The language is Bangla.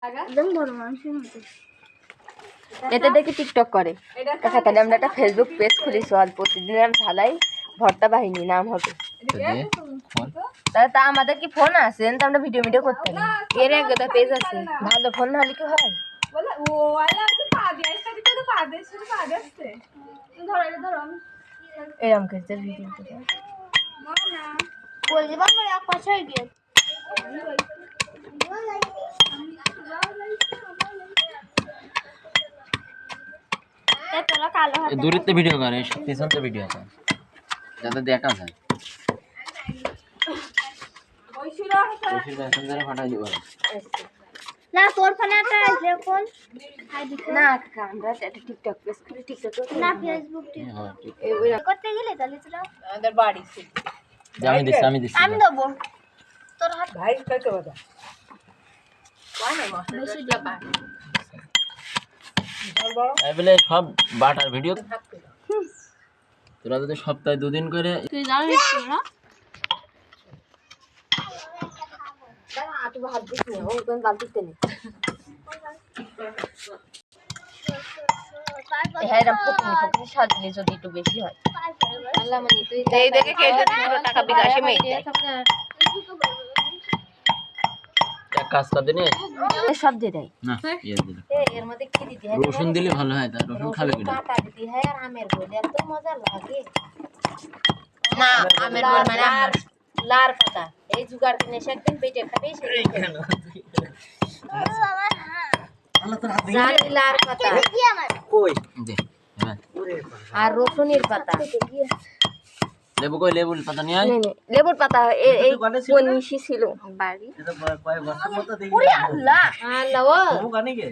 একদম বড় মানুষের মতো। এতে দেখি টিকটক করে। তাহলে আমরা একটা ফেসবুক পেজ খুলিছি, আর প্রতিদিন আমি ঢালাই ভর্তা বাহিনী নাম হবে। তা আমাদের কি ফোন আছে? তো আমরা ভিডিও করতে পারি। এর একটা পেজ আছে, ভালো ফোন না হলে কি হয়? এরকম করতে ভিডিও করতে বলতে পারবো এক পাশে গিয়ে তোরা কালো হাতে দূরত্বে ভিডিও করে, পিছনতে ভিডিও করে যাতে দেখা যায়। ফাটাই দিব না, তোর ফোনে একটা আছে কোন না, আমরা একটা টিকটক পেজ খুলি, টিকটক না ফেসবুক করতে গেলে তাহলে তোরা আমাদের বাড়ি আমি দিচ্ছি আমি দেবো তোর হাত ভাই কত কথা বেশি যাবা এই বলে সব বাটার ভিডিও তোরা যদি সপ্তাহে 2 দিন করে তুই জানিস না দাঁড়া আটু হাত দিস না, ও কোন বালতিতে নেই। হ্যাঁ, এরকম পকনি সাজলে যদি একটু বেশি হয়। আল্লাহ মানে তুই এই দেখে কে যদি পুরো টাকা বিকাশে মেয়ে এক কাজ করে দিনে সব দিয়ে দেয় না ইয়ে দিল এর মধ্যে কি দিতে হয়? রসুন দিলে ভালো হয়, তা রসুন খাবে কিনা? কাটা দিতে হয় আর আমের বলে এত মজা লাগে না। আমের বল মানে লার পাতা এই জুগাড় কিনে এসে একদিন পেটে খাবে সেই জানি লার পাতা কই দে হ্যাঁ আর রসুনের পাতা। লেবু কই, লেবুর পাতা নিয়ে আয়। লেবুর পাতা এই কোন মিশি ছিল বাড়ি। এটা কয় বছর মতো দেখি ওরে আল্লাহ আল্লাহ ও গানি কে